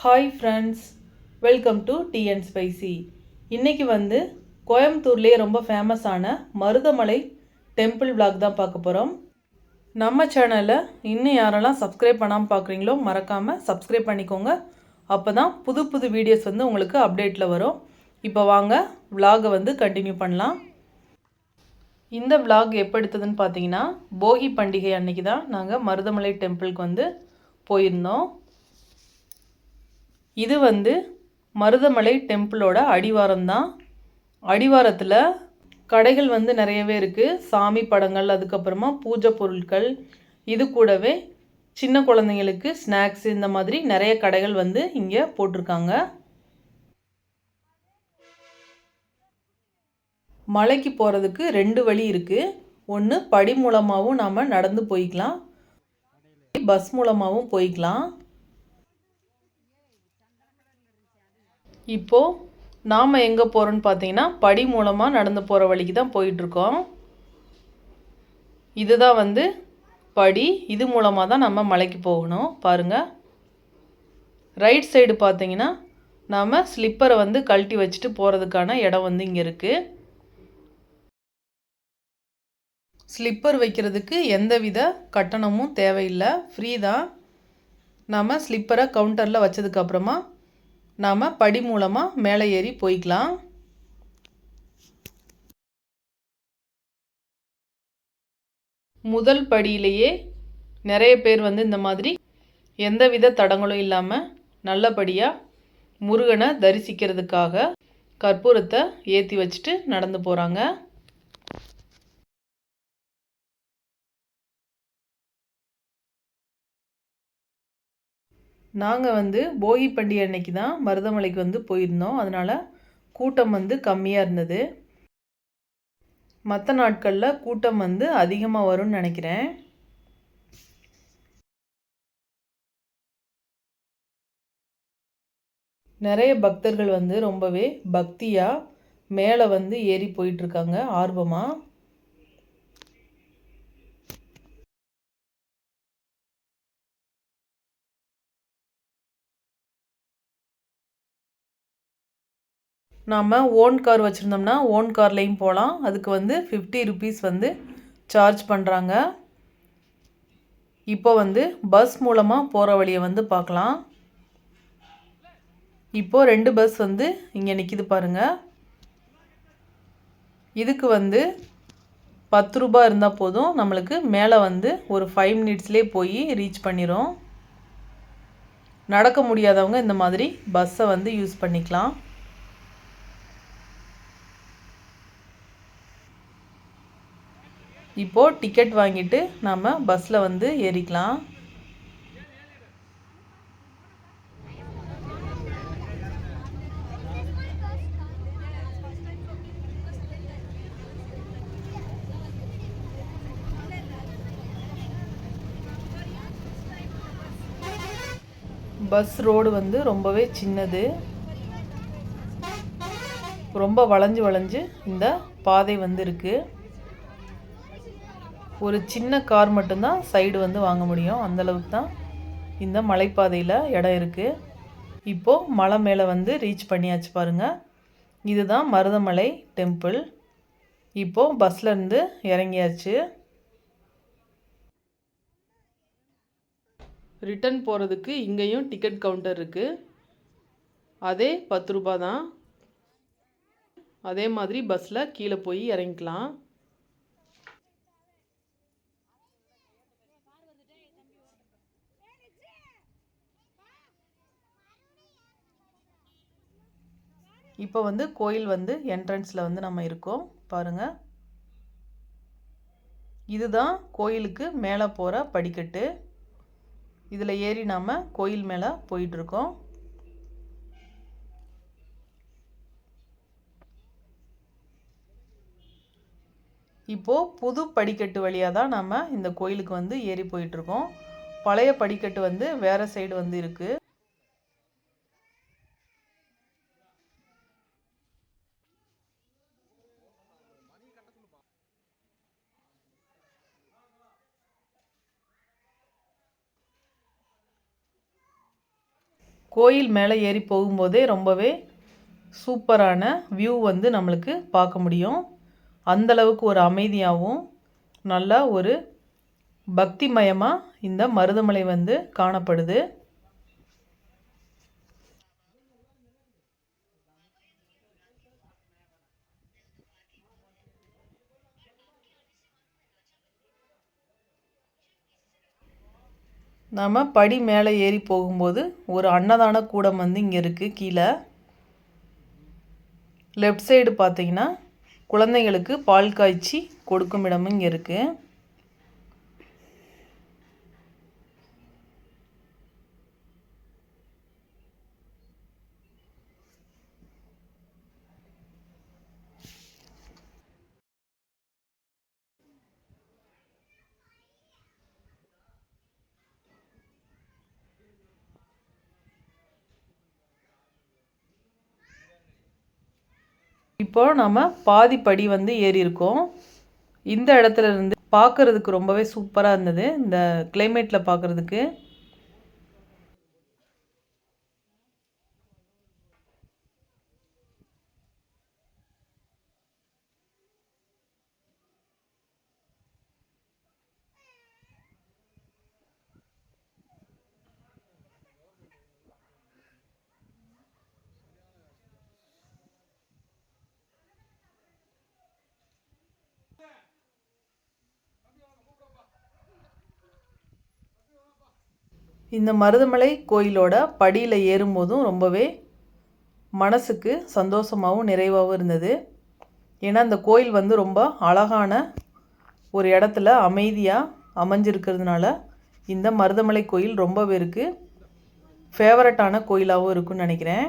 Hi friends, welcome to tea and spicy. இன்றைக்கி வந்து கோயம்புத்தூர்லேயே ரொம்ப ஃபேமஸான மருதமலை டெம்பிள் விளாக் தான் பார்க்க போகிறோம். நம்ம சேனலை இன்னும் யாரெல்லாம் சப்ஸ்கிரைப் பண்ணாமல் பார்க்குறீங்களோ மறக்காமல் சப்ஸ்கிரைப் பண்ணிக்கோங்க. அப்போ தான் புது புது வீடியோஸ் வந்து உங்களுக்கு அப்டேட்டில் வரும். இப்போ வாங்க விளாகை வந்து கண்டினியூ பண்ணலாம். இந்த விளாக் எப்போ எடுத்ததுன்னு பார்த்தீங்கன்னா, போகி பண்டிகை அன்னைக்கு தான் நாங்கள் மருதமலை டெம்பிளுக்கு வந்து போயிருந்தோம். இது வந்து மருதமலை டெம்பிளோட அடிவாரம் தான். அடிவாரத்தில் கடைகள் வந்து நிறையவே இருக்குது. சாமி படங்கள், அதுக்கப்புறமா பூஜை பொருட்கள், இது கூடவே சின்ன குழந்தைங்களுக்கு ஸ்நாக்ஸ், இந்த மாதிரி நிறைய கடைகள் வந்து இங்கே போட்டிருக்காங்க. மலைக்கு போகிறதுக்கு 2 வழி இருக்குது. ஒன்று படி மூலமாகவும் நாம் நடந்து போய்க்கலாம், பஸ் மூலமாகவும் போய்க்கலாம். இப்போது நாம் எங்கே போகிறோன்னு பார்த்தீங்கன்னா, படி மூலமாக நடந்து போகிற வழிக்கு தான் போயிட்டுருக்கோம். இதுதான் வந்து படி. இது மூலமாக தான் நம்ம மலைக்கு போகணும். பாருங்கள், ரைட் சைடு பார்த்தீங்கன்னா நாம் ஸ்லிப்பரை வந்து கழட்டி வச்சுட்டு போகிறதுக்கான இடம் வந்து இங்கே இருக்குது. ஸ்லிப்பர் வைக்கிறதுக்கு எந்தவித கட்டணமும் தேவையில்லை, ஃப்ரீ தான். நாம் ஸ்லிப்பரை கவுண்டரில் வச்சதுக்கப்புறமா நாம் படி மூலமாக மேலே ஏறி போய்க்கலாம். முதல் படியிலேயே நிறைய பேர் வந்து இந்த மாதிரி எந்தவித தடங்களும் இல்லாமல் நல்லபடியாக முருகனை தரிசிக்கிறதுக்காக கற்பூரத்தை ஏற்றி வச்சுட்டு நடந்து போகிறாங்க. நாங்கள் வந்து போகி பண்டிகை அன்னைக்கு தான் மருதமலைக்கு வந்து போயிருந்தோம். அதனால் கூட்டம் வந்து கம்மியாக இருந்தது. மற்ற நாட்களில் கூட்டம் வந்து அதிகமாக வரும்னு நினைக்கிறேன். நிறைய பக்தர்கள் வந்து ரொம்பவே பக்தியாக மேலே வந்து ஏறி போயிட்டுருக்காங்க, ஆர்வமாக. நாம் ஓன் கார் வச்சுருந்தோம்னா ஓன் கார்லேயும் போகலாம். அதுக்கு வந்து 50 ருபீஸ் வந்து சார்ஜ் பண்ணுறாங்க. இப்போ வந்து பஸ் மூலமாக போகிற வழியை வந்து பார்க்கலாம். இப்போது 2 பஸ் வந்து இங்கே நிற்கிது பாருங்கள். இதுக்கு வந்து 10 ரூபாய் இருந்தால் போதும், நம்மளுக்கு மேலே வந்து ஒரு 5 மினிட்ஸ்லேயே போய் ரீச் பண்ணிடும். நடக்க முடியாதவங்க இந்த மாதிரி பஸ்ஸை வந்து யூஸ் பண்ணிக்கலாம். இப்போது டிக்கெட் வாங்கிட்டு நாம் பஸ்ஸில் வந்து ஏறிக்கலாம். பஸ் ரோடு வந்து ரொம்பவே சின்னது, ரொம்ப வளைஞ்சு வளைஞ்சு இந்த பாதை வந்து இருக்குது. ஒரு சின்ன கார் மட்டும்தான் சைடு வந்து வாங்க முடியும், அந்தளவுக்கு தான் இந்த மலைப்பாதையில் இடம் இருக்குது. இப்போது மலை மேலே வந்து ரீச் பண்ணியாச்சு பாருங்கள். இதுதான் மருதமலை டெம்பிள். இப்போது பஸ்லேருந்து இறங்கியாச்சு. ரிட்டன் போகிறதுக்கு இங்கேயும் டிக்கெட் கவுண்டர் இருக்குது. அதே 10 ரூபா தான். அதே மாதிரி பஸ்ஸில் கீழே போய் இறங்கிக்கலாம். இப்போ வந்து கோயில் வந்து என்ட்ரன்ஸில் வந்து நம்ம இருக்கோம் பாருங்கள். இதுதான் கோயிலுக்கு மேலே போகிற படிக்கட்டு. இதில் ஏறி நாம் கோயில் மேலே போயிட்டுருக்கோம். இப்போது புது படிக்கட்டு வழியாக தான் நம்ம இந்த கோயிலுக்கு வந்து ஏறி போயிட்டுருக்கோம். பழைய படிக்கட்டு வந்து வேறு சைடு வந்து இருக்குது. கோயில் மேலே ஏறி போகும்போதே ரொம்பவே சூப்பரான வியூ வந்து நம்மளுக்கு பார்க்க முடியும். அந்தளவுக்கு ஒரு அமைதியாகவும் நல்லா ஒரு பக்திமயமாக இந்த மருதமலை வந்து காணப்படுது. நாம் படி மேலே ஏறி போகும்போது ஒரு அன்னதான கூடம் வந்து இங்கே இருக்குது. கீழே லெஃப்ட் சைடு பார்த்தீங்கன்னா குழந்தைகளுக்கு பால் காய்ச்சி கொடுக்கும் இடமும் இங்கே இருக்குது. இப்போ நம்ம பாதி படி வந்து ஏறி இருக்கோம். இந்த இடத்துல இருந்து பார்க்குறதுக்கு ரொம்பவே சூப்பராக இருந்தது இந்த கிளைமேட்டில் பார்க்குறதுக்கு. இந்த மருதமலை கோயிலோட படியில் ஏறும்போதும் ரொம்பவே மனசுக்கு சந்தோஷமாகவும் நிறைவாகவும் இருந்தது. ஏன்னா இந்த கோயில் வந்து ரொம்ப அழகான ஒரு இடத்துல அமைதியாக அமைஞ்சிருக்கிறதுனால இந்த மருதமலை கோயில் ரொம்ப பேருக்கு ஃபேவரட்டான கோயிலாகவும் இருக்குன்னு நினைக்கிறேன்.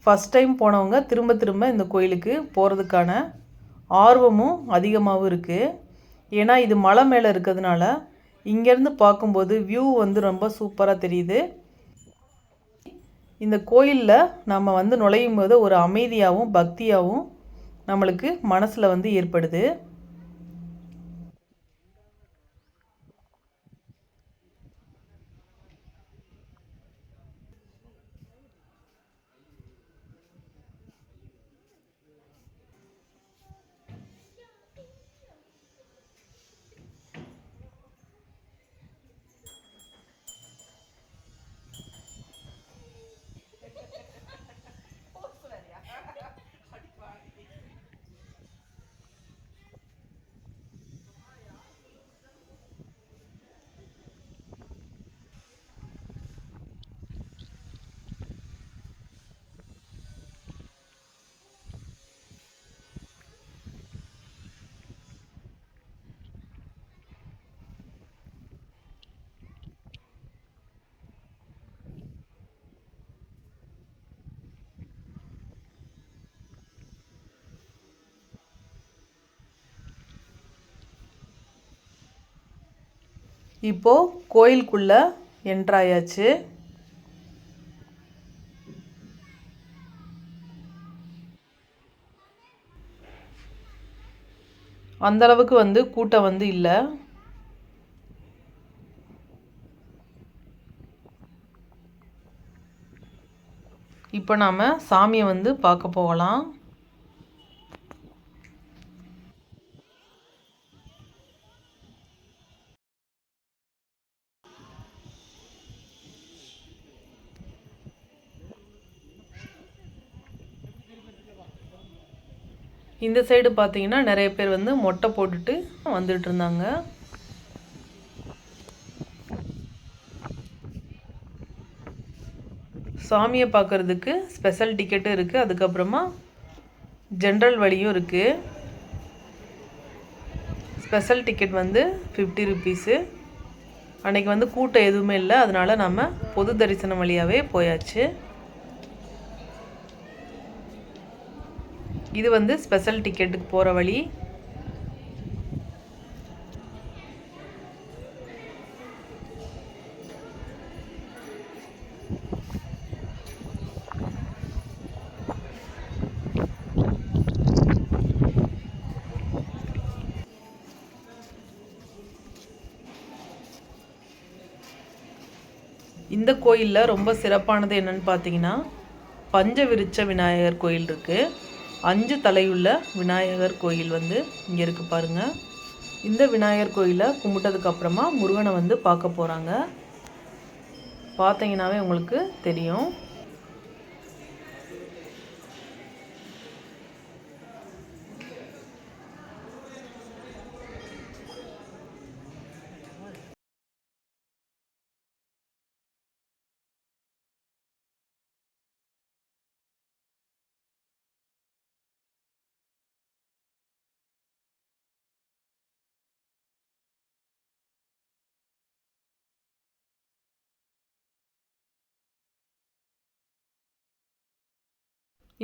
ஃபஸ்ட் டைம் போனவங்க திரும்ப திரும்ப இந்த கோயிலுக்கு போகிறதுக்கான ஆர்வமும் அதிகமாகவும் இருக்குது. ஏன்னா இது மலை மேலே இருக்கிறதுனால இங்கேருந்து பார்க்கும்போது வியூ வந்து ரொம்ப சூப்பராக தெரியுது. இந்த கோயிலில் நம்ம வந்து நுழையும் போது ஒரு அமைதியாகவும் பக்தியாகவும் நம்மளுக்கு மனசில் வந்து ஏற்படுது. இப்போது கோயிலுக்குள்ளே என்ட்ராயாச்சு. அந்தளவுக்கு வந்து கூட்டம் வந்து இல்லை. இப்போ நாம் சாமியை வந்து பார்க்க போகலாம். இந்த சைடு பார்த்தீங்கன்னா நிறைய பேர் வந்து மொட்டை போட்டுட்டு வந்துட்டு இருந்தாங்க. சாமியை பார்க்குறதுக்கு ஸ்பெஷல் டிக்கெட்டும் இருக்குது. அதுக்கப்புறமா ஜென்ரல் வழியும் இருக்குது. ஸ்பெஷல் டிக்கெட் வந்து 50 ருபீஸு. அன்றைக்கி வந்து கூட்டம் எதுவுமே இல்லை, அதனால் நம்ம பொது தரிசனம் வழியாகவே போயாச்சு. இது வந்து ஸ்பெஷல் டிக்கெட்டுக்கு போகிற வழி. இந்த இந்த கோயிலில் ரொம்ப சிறப்பானது என்னன்னு பார்த்தீங்கன்னா, பஞ்சவிருட்ச விநாயகர் கோயில் இருக்குது. 5 தலையுள்ள விநாயகர் கோயில் வந்து இங்கே இருக்குது பாருங்கள். இந்த விநாயகர் கோயிலை கும்பிட்டதுக்கப்புறமா முருகனை வந்து பார்க்க போகிறாங்க. பார்த்தீங்கன்னாவே உங்களுக்கு தெரியும்.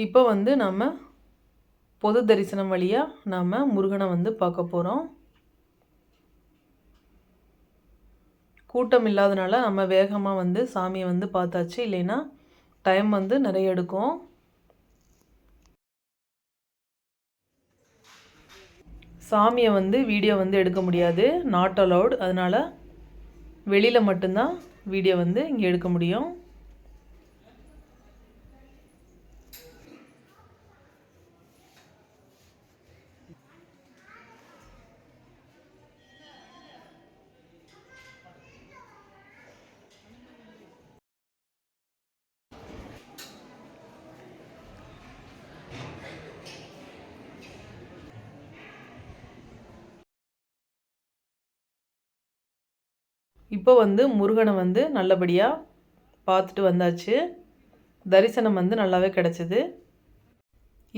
இப்போ வந்து நம்ம பொது தரிசனம் வழியாக நாம் முருகனை வந்து பார்க்க போகிறோம். கூட்டம் இல்லாதனால நம்ம வேகமாக வந்து சாமியை வந்து பார்த்தாச்சு. இல்லைன்னா டைம் வந்து நிறைய எடுக்கும். சாமியை வந்து வீடியோ வந்து எடுக்க முடியாது, நாட் அலவுட். அதனால் வெளியில் மட்டும்தான் வீடியோ வந்து இங்கே எடுக்க முடியும். இப்போ வந்து முருகனை வந்து நல்லபடியாக பார்த்துட்டு வந்தாச்சு. தரிசனம் வந்து நல்லாவே கிடச்சிது.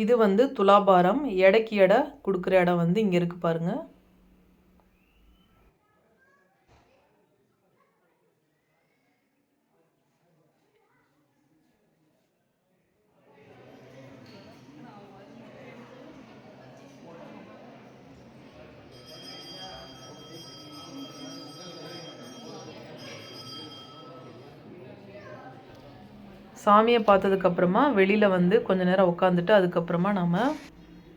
இது வந்து துலாபாரம் எடைக்கு எடை கொடுக்குற இடம் வந்து இங்கே இருக்குது பாருங்கள். சாமியை பார்த்ததுக்கப்புறமா வெளியில் வந்து கொஞ்சம் நேரம் உட்காந்துட்டு அதுக்கப்புறமா நம்ம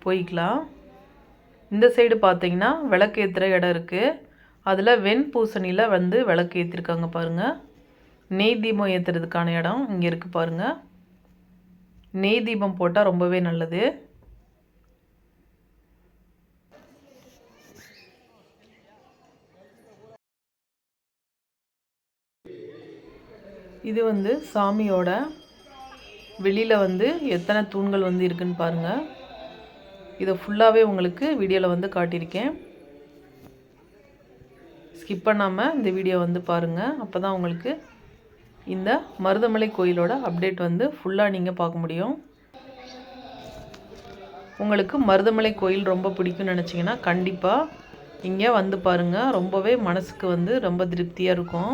போய்க்கலாம். இந்த சைடு பார்த்திங்கன்னா விளக்கு ஏற்றுற இடம் இருக்குது. அதில் வெண்பூசணியில் வந்து விளக்கு ஏற்றிருக்காங்க பாருங்கள். நெய் தீபம் ஏற்றுறதுக்கான இடம் இங்கே இருக்குது பாருங்கள். நெய் தீபம் போட்டால் ரொம்பவே நல்லது. இது வந்து சாமியோட வெளியில் வந்து எத்தனை தூண்கள் வந்து இருக்குன்னு பாருங்கள். இதை ஃபுல்லாகவே உங்களுக்கு வீடியோவில் வந்து காட்டியிருக்கேன். ஸ்கிப் பண்ணாமல் இந்த வீடியோ வந்து பாருங்கள். அப்போ தான் உங்களுக்கு இந்த மருதமலை கோயிலோட அப்டேட் வந்து ஃபுல்லாக நீங்கள் பார்க்க முடியும். உங்களுக்கு மருதமலை கோயில் ரொம்ப பிடிக்கும்னு நினச்சிங்கன்னா கண்டிப்பாக இங்கே வந்து பாருங்கள். ரொம்பவே மனசுக்கு வந்து ரொம்ப திருப்தியாக இருக்கும்.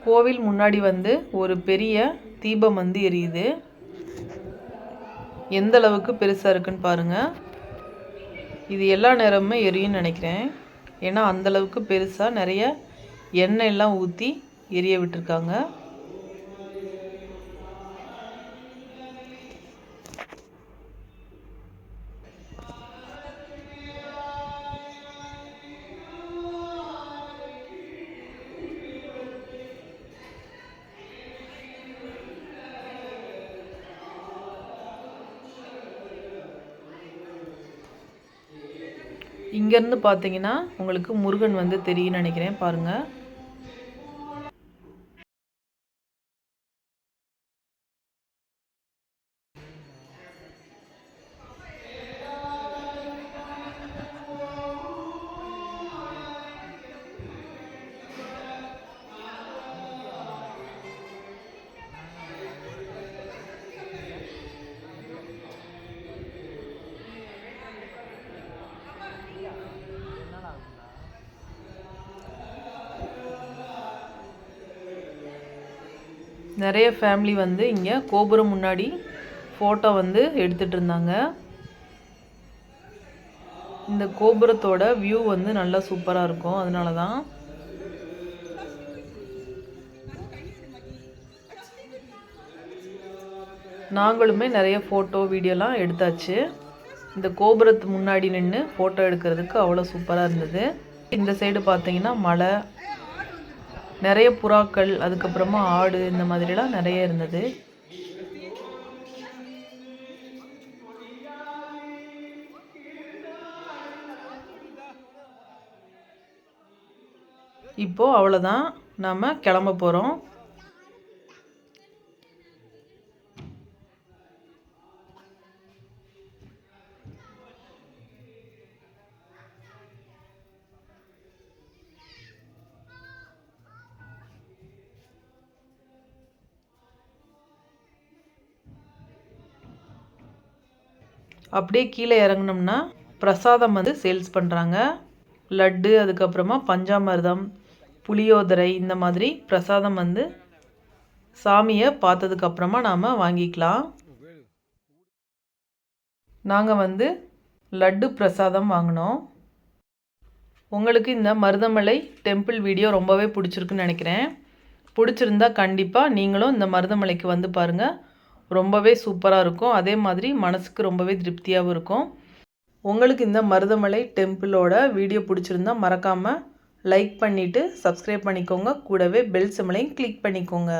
கோவில் முன்னாடி வந்து ஒரு பெரிய தீபம் வந்து எரியுது. எந்த அளவுக்கு பெருசாக இருக்குன்னு பாருங்கள். இது எல்லா நேரமுமே எரியும்னு நினைக்கிறேன். ஏன்னா அந்தளவுக்கு பெருசாக நிறைய எண்ணெய் எல்லாம் ஊற்றி எரிய விட்டுருக்காங்க. இங்கேருந்து பார்த்தீங்கன்னா உங்களுக்கு முருகன் வந்து தெரியும்னு நினைக்கிறேன் பாருங்கள். நிறைய ஃபேமிலி வந்து இங்கே கோபுரம் முன்னாடி ஃபோட்டோ வந்து எடுத்துகிட்டு இருந்தாங்க. இந்த கோபுரத்தோட வியூ வந்து நல்லா சூப்பராக இருக்கும். அதனால தான் நாங்களுமே நிறைய ஃபோட்டோ வீடியோலாம் எடுத்தாச்சு. இந்த கோபுரத்து முன்னாடி நின்று ஃபோட்டோ எடுக்கிறதுக்கு அவ்வளோ சூப்பராக இருந்தது. இந்த சைடு பார்த்தீங்கன்னா மலை, நிறைய புறாக்கள், அதுக்கப்புறமா ஆடு, இந்த மாதிரிலாம் நிறைய இருந்தது. இப்போது அவ்வளோதான், நாம் கிளம்ப போகிறோம். அப்படியே கீழே இறங்கினோம்னா பிரசாதம் வந்து சேல்ஸ் பண்ணுறாங்க. லட்டு, அதுக்கப்புறமா பஞ்சாமிர்தம், புளியோதரை, இந்த மாதிரி பிரசாதம் வந்து சாமியை பார்த்ததுக்கப்புறமா நாம் வாங்கிக்கலாம். நாங்கள் வந்து லட்டு பிரசாதம் வாங்கினோம். உங்களுக்கு இந்த மருதமலை டெம்பிள் வீடியோ ரொம்பவே பிடிச்சிருக்குன்னு நினைக்கிறேன். பிடிச்சிருந்தா கண்டிப்பாக நீங்களும் இந்த மருதமலைக்கு வந்து பாருங்கள். ரொம்பவே சூப்பராக இருக்கும். அதே மாதிரி மனசுக்கு ரொம்பவே திருப்தியாகவும் இருக்கும். உங்களுக்கு இந்த மருதமலை டெம்பிளோட வீடியோ பிடிச்சிருந்தா மறக்காமல் லைக் பண்ணிவிட்டு சப்ஸ்கிரைப் பண்ணிக்கோங்க. கூடவே பெல் சிம்பலையும் கிளிக் பண்ணிக்கோங்க.